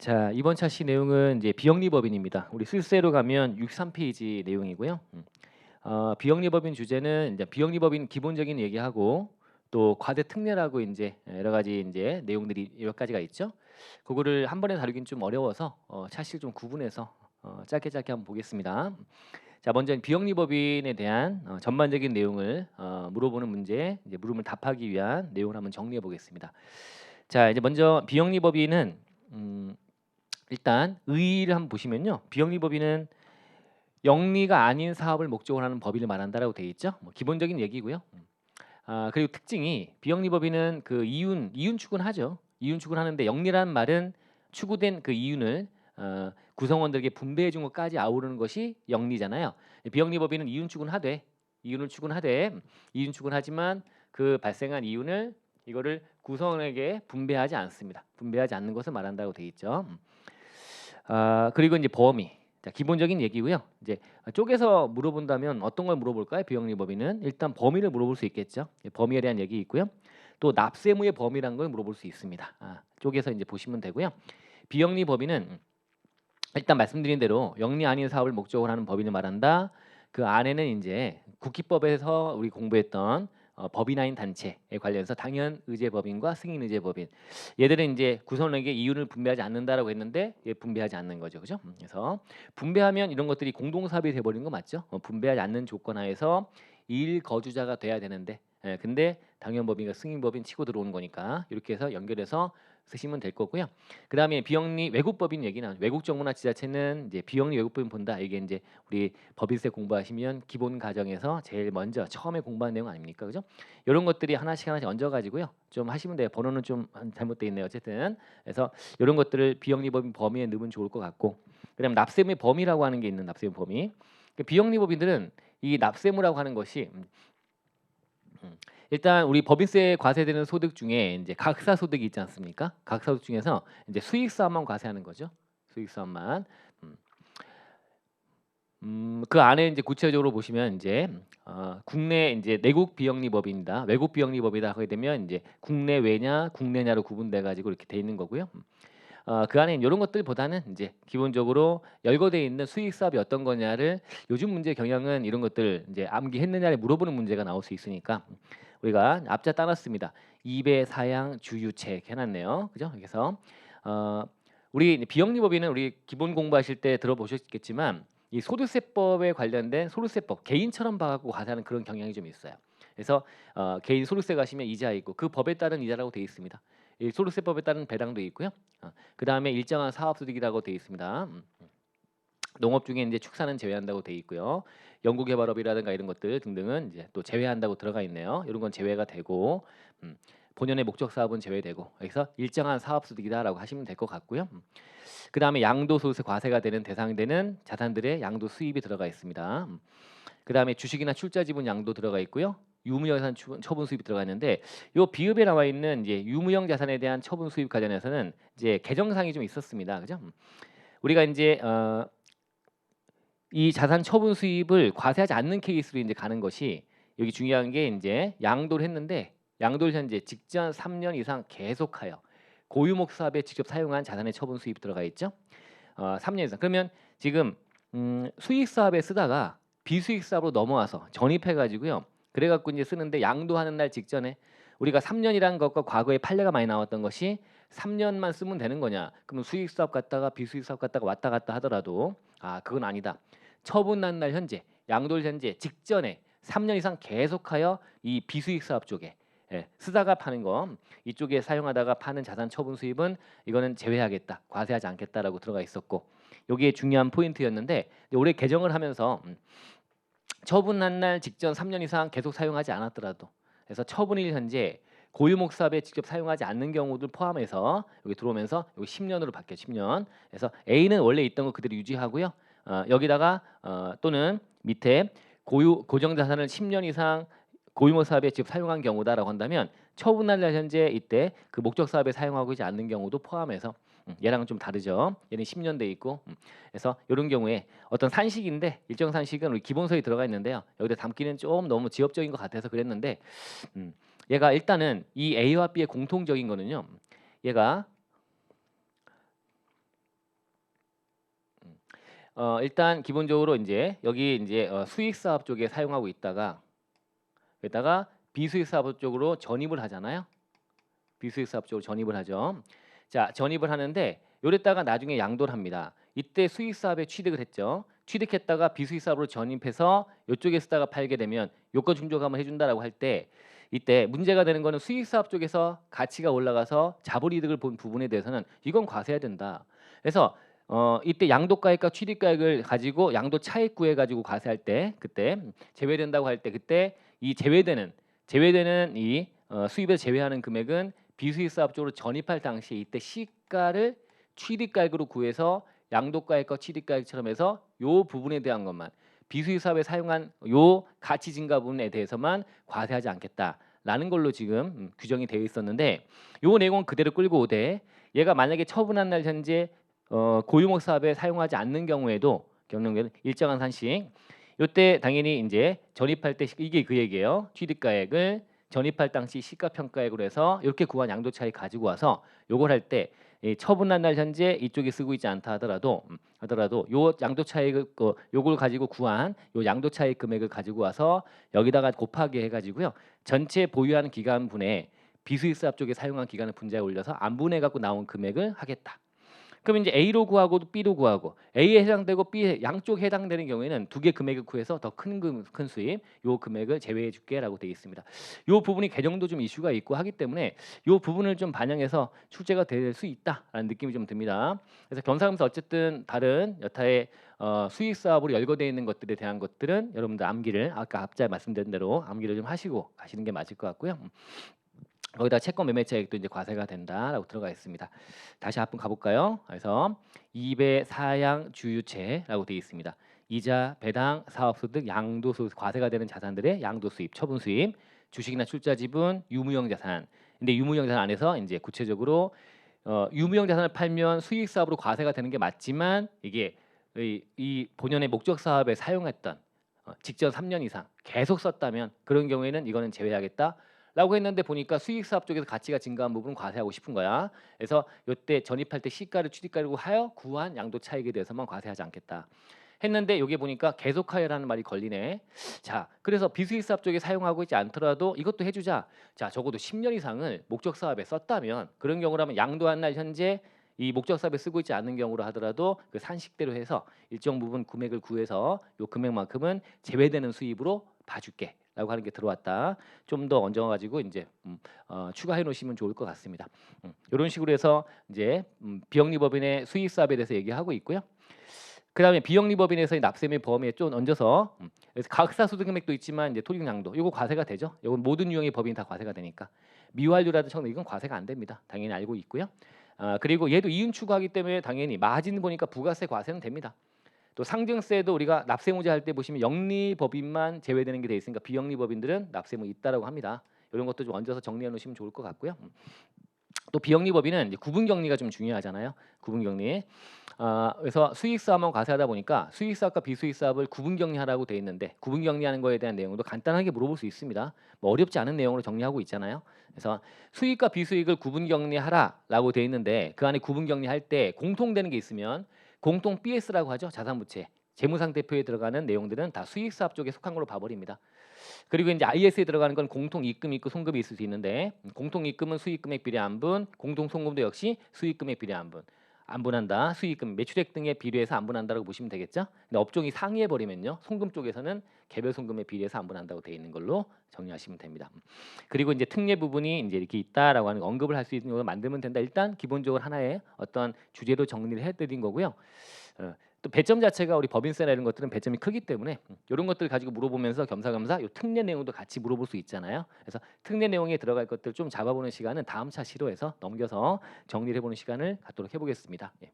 자, 이번 차시 내용은 이제 비영리법인입니다. 우리 술세로 가면 63페이지 내용이고요. 비영리법인 주제는 이제 비영리법인 기본적인 얘기하고 또 과대 특례라고 이제 여러 가지 이제 내용들이 몇 가지가 있죠. 그거를 한 번에 다루긴 좀 어려워서 차시를 좀 구분해서 짧게 한번 보겠습니다. 자, 먼저 비영리법인에 대한 전반적인 내용을 물어보는 문제, 이제 물음을 답하기 위한 내용을 한번 정리해 보겠습니다. 자, 이제 먼저 비영리법인은 일단 의의를 한번 보시면요. 비영리법인은 영리가 아닌 사업을 목적으로 하는 법인을 말한다라고 되어 있죠. 뭐 기본적인 얘기고요. 그리고 특징이 비영리법인은 그 이윤 추구하죠. 이윤 추구하는데 영리라는 말은 추구된 그 이윤을 구성원들에게 분배해 준 것까지 아우르는 것이 영리잖아요. 비영리법인은 이윤을 추구하되 이윤 추구하지만 그 발생한 이윤을 이거를 구성원에게 분배하지 않습니다. 분배하지 않는 것을 말한다고 되어 있죠. 그리고 이제 범위. 자, 기본적인 얘기고요. 이제 쪼개서 물어본다면 어떤 걸 물어볼까요? 비영리법인은 일단 범위를 물어볼 수 있겠죠. 범위에 대한 얘기 있고요. 또 납세무의 범위라는 걸 물어볼 수 있습니다. 쪼개서 이제 보시면 되고요. 비영리법인은 일단 말씀드린 대로 영리 아닌 사업을 목적으로 하는 법인을 말한다. 그 안에는 이제 국기법에서 우리 공부했던 법인화인 단체에 관련해서 당연의제법인과 승인의제법인, 얘들은 이제 구성원에게 이윤을 분배하지 않는다라고 했는데 분배하지 않는 거죠, 그죠? 그래서 분배하면 이런 것들이 공동사업이 돼버리는 거 맞죠? 분배하지 않는 조건 하에서 일거주자가 돼야 되는데, 근데 당연법인과 승인법인 치고 들어오는 거니까 이렇게 해서 연결해서 쓰시면 될 거고요. 그 다음에 비영리 외국법인 얘기는 외국 정부나 지자체는 이제 비영리 외국법인 본다. 이게 이제 우리 법인세 공부하시면 기본 과정에서 제일 먼저 처음에 공부한 내용 아닙니까, 그죠? 이런 것들이 하나씩 얹어가지고요. 좀 하시면 돼요. 번호는 좀 잘못돼 있네요. 어쨌든 그래서 이런 것들을 비영리법인 범위에 넣으면 좋을 것 같고, 그다음 납세무의 범위라고 하는 게 있는 납세무 범위. 비영리법인들은 이 납세무라고 하는 것이 일단 우리 법인세에 과세되는 소득 중에 이제 각사 소득이 있지 않습니까? 각사 소득 중에서 이제 수익 사업만 과세하는 거죠. 수익 사업만. 그 안에 이제 구체적으로 보시면 이제 국내 이제 내국 비영리법인이다, 외국 비영리법이다 하게 되면 이제 국내 외냐, 국내냐로 구분돼 가지고 이렇게 돼 있는 거고요. 그 안에 이런 것들보다는 이제 기본적으로 열거돼 있는 수익 사업이 어떤 거냐를 요즘 문제 경향은 이런 것들 이제 암기했느냐를 물어보는 문제가 나올 수 있으니까 우리가 앞자 따놨습니다. 입의 사양 주유체 이렇게 해놨네요. 그죠? 그래서 우리 비영리법인은 우리 기본 공부하실 때 들어보셨겠지만 이 소득세법에 관련된 소득세법 개인처럼 봐갖고 과세하는 그런 경향이 좀 있어요. 그래서 개인 소득세 가시면 이자 있고 그 법에 따른 이자라고 되어 있습니다. 이 소득세법에 따른 배당도 있고요. 그 다음에 일정한 사업소득이라고 되어 있습니다. 농업 중에 이제 축산은 제외한다고 되어 있고요. 연구개발업이라든가 이런 것들 등등은 이제 또 제외한다고 들어가 있네요. 이런 건 제외가 되고 본연의 목적 사업은 제외되고, 그래서 일정한 사업소득이다라고 하시면 될 것 같고요. 그 다음에 양도소득세 과세가 되는 대상되는 자산들의 양도 수입이 들어가 있습니다. 그 다음에 주식이나 출자 지분 양도 들어가 있고요. 유무형 자산 처분 수입이 들어가 있는데 요 비읍에 나와 있는 이제 유무형 자산에 대한 처분 수입 관련해서는 이제 개정상이 좀 있었습니다. 그죠? 우리가 이제 이 자산 처분 수입을 과세하지 않는 케이스로 이제 가는 것이 여기 중요한 게 이제 양도를 했는데 양도를 현재 직전 3년 이상 계속하여 고유목 사업에 직접 사용한 자산의 처분 수입 들어가 있죠. 3년 이상. 그러면 지금 수익 사업에 쓰다가 비수익 사업으로 넘어와서 전입해 가지고요. 그래 갖고 이제 쓰는데 양도하는 날 직전에 우리가 3년이란 것과 과거에 판례가 많이 나왔던 것이 3년만 쓰면 되는 거냐? 그러면 수익 사업 갔다가 비수익 사업 갔다가 왔다 갔다 하더라도 그건 아니다. 처분난 날 현재, 양도일 현재 직전에 3년 이상 계속하여 이 비수익 사업 쪽에 쓰다가 파는 거, 이쪽에 사용하다가 파는 자산 처분 수입은 이거는 제외하겠다, 과세하지 않겠다라고 들어가 있었고, 여기에 중요한 포인트였는데 올해 개정을 하면서 처분한 날 직전 3년 이상 계속 사용하지 않았더라도, 그래서 처분일 현재 고유목 사업에 직접 사용하지 않는 경우들 포함해서 여기 들어오면서 여기 10년으로 바뀌어 10년. 그래서 A는 원래 있던 거 그대로 유지하고요. 여기다가 또는 밑에 고정 자산을 10년 이상 고유목 사업에 직접 사용한 경우다라고 한다면 처분할 날 현재 이때 그 목적 사업에 사용하고 있지 않는 경우도 포함해서 얘랑은 좀 다르죠. 얘는 10년 돼 있고, 그래서 이런 경우에 어떤 산식인데 일정 산식은 우리 기본서에 들어가 있는데요. 여기다 담기는 좀 너무 지엽적인 것 같아서 그랬는데 얘가 일단은 이 A와 B의 공통적인 거는요. 얘가 일단 기본적으로 인제 여기 인제 수익 사업 쪽에 사용하고 있다가 여기다가 비수익 사업 쪽으로 전입을 하잖아요. 비수익 사업 쪽으로 전입을 하죠. 자, 전입을 하는데 요랬다가 나중에 양도를 합니다. 이때 수익 사업에 취득을 했죠. 취득했다가 비수익 사업으로 전입해서 요쪽에 쓰다가 팔게 되면 요건 충족하면 해 준다라고 할 때 이때 문제가 되는 거는 수익 사업 쪽에서 가치가 올라가서 자본이득을 본 부분에 대해서는 이건 과세해야 된다. 그래서 이때 양도가액과 취득가액을 가지고 양도 차익 구해 가지고 과세할 때 그때 제외된다고 할 때 그때 이 제외되는 이 수입을 제외하는 금액은 비수익 사업 쪽으로 전입할 당시 이때 시가를 취득가액으로 구해서 양도가액과 취득가액처럼 해서 요 부분에 대한 것만 비수익 사업에 사용한 요 가치 증가 부분에 대해서만 과세하지 않겠다라는 걸로 지금 규정이 되어 있었는데 요 내용은 그대로 끌고 오되 얘가 만약에 처분한 날 현재 고유목 사업에 사용하지 않는 경우에도 일정한 산씩 요때 당연히 인제 전입할 때 이게 그 얘기예요. 취득가액을 전입할 당시 시가평가액으로 해서 이렇게 구한 양도 차익 가지고 와서 요걸 할 때 이 처분한 날 현재 이쪽이 쓰고 있지 않다 하더라도 요 양도 차익을 요걸 가지고 구한 요 양도 차익 금액을 가지고 와서 여기다가 곱하기 해 가지고요. 전체 보유하는 기간분에 비수익 사업 쪽에 사용한 기간을 분자에 올려서 안분해 갖고 나온 금액을 하겠다. 그럼 이제 A로 구하고 B로 구하고 A에 해당되고 B에 양쪽에 해당되는 경우에는 두 개 금액을 구해서 더 큰 수입 요 금액을 제외해 줄게라고 되어 있습니다. 요 부분이 개정도 좀 이슈가 있고 하기 때문에 요 부분을 좀 반영해서 출제가 될 수 있다라는 느낌이 좀 듭니다. 그래서 겸사겸사 어쨌든 다른 여타의 수익 사업으로 열거되어 있는 것들에 대한 것들은 여러분들 암기를 아까 앞자 말씀드린 대로 암기를 좀 하시고 가시는 게 맞을 것 같고요. 거기다 채권 매매 차익도 이제 과세가 된다라고 들어가 있습니다. 다시 한번 가볼까요? 그래서 2배 사양 주유채라고 되어 있습니다. 이자, 배당, 사업소득, 양도소득 과세가 되는 자산들의 양도수입, 처분수입, 주식이나 출자 지분, 유무형 자산. 근데 유무형 자산 안에서 이제 구체적으로 유무형 자산을 팔면 수익 사업으로 과세가 되는 게 맞지만 이게 이 본연의 목적 사업에 사용했던 직전 3년 이상 계속 썼다면 그런 경우에는 이거는 제외하겠다. 라고 했는데 보니까 수익 사업 쪽에서 가치가 증가한 부분은 과세하고 싶은 거야. 그래서 이때 전입할 때 시가를 취득가로 하여 구한 양도 차익에 대해서만 과세하지 않겠다. 했는데 여기 보니까 계속하여라는 말이 걸리네. 자, 그래서 비수익 사업 쪽에 사용하고 있지 않더라도 이것도 해주자. 자, 적어도 10년 이상을 목적 사업에 썼다면 그런 경우라면 양도한 날 현재 이 목적 사업에 쓰고 있지 않는 경우로 하더라도 그 산식대로 해서 일정 부분 금액을 구해서 요 금액만큼은 제외되는 수입으로 봐줄게. 라고 하는 게 들어왔다. 좀 더 얹어 가지고 이제 추가해 놓으시면 좋을 것 같습니다. 이런 식으로 해서 이제 비영리법인의 수익 사업에 대해서 얘기하고 있고요. 그다음에 비영리법인에서의 납세 및 보험에 좀 얹어서 그래서 각사소득 금액도 있지만 이제 토익양도 이거 과세가 되죠. 이건 모든 유형의 법인이 다 과세가 되니까 미완료라든 청구 이건 과세가 안 됩니다. 당연히 알고 있고요. 그리고 얘도 이윤 추구하기 때문에 당연히 마진 보니까 부가세 과세는 됩니다. 또 상증세도 우리가 납세무제 할 때 보시면 영리법인만 제외되는 게 돼 있으니까 비영리법인들은 납세무 있다라고 합니다. 이런 것도 좀 얹어서 정리해 놓으시면 좋을 것 같고요. 또 비영리법인은 이제 구분격리가 좀 중요하잖아요. 구분격리. 그래서 수익사업만 과세하다 보니까 수익사업과 비수익사업을 구분격리하라고 돼 있는데 구분격리하는 거에 대한 내용도 간단하게 물어볼 수 있습니다. 뭐 어렵지 않은 내용으로 정리하고 있잖아요. 그래서 수익과 비수익을 구분격리하라라고 돼 있는데 그 안에 구분격리할 때 공통되는 게 있으면 공통 BS라고 하죠. 자산부채. 재무상태표에 들어가는 내용들은 다 수익사업 쪽에 속한 걸로 봐버립니다. 그리고 이제 IS에 들어가는 건 공통 입금 있고 송금이 있을 수 있는데 공통 입금은 수익금액 비례 안분, 공통 송금도 역시 수익금액 비례 안분. 안분한다. 수익금, 매출액 등에 비례해서 안분한다라고 보시면 되겠죠. 근데 업종이 상위해 버리면요. 송금 쪽에서는 개별 송금에 비례해서 안분한다고 되어 있는 걸로 정리하시면 됩니다. 그리고 이제 특례 부분이 이제 이렇게 있다라고 하는 언급을 할 수 있는 걸 만들면 된다. 일단 기본적으로 하나의 어떤 주제로 정리를 해드린 거고요. 또 배점 자체가 우리 법인세나 이런 것들은 배점이 크기 때문에 이런 것들 가지고 물어보면서 겸사겸사 요 특례 내용도 같이 물어볼 수 있잖아요. 그래서 특례 내용에 들어갈 것들 좀 잡아보는 시간은 다음 차 시로해서 넘겨서 정리를 해보는 시간을 갖도록 해보겠습니다. 예.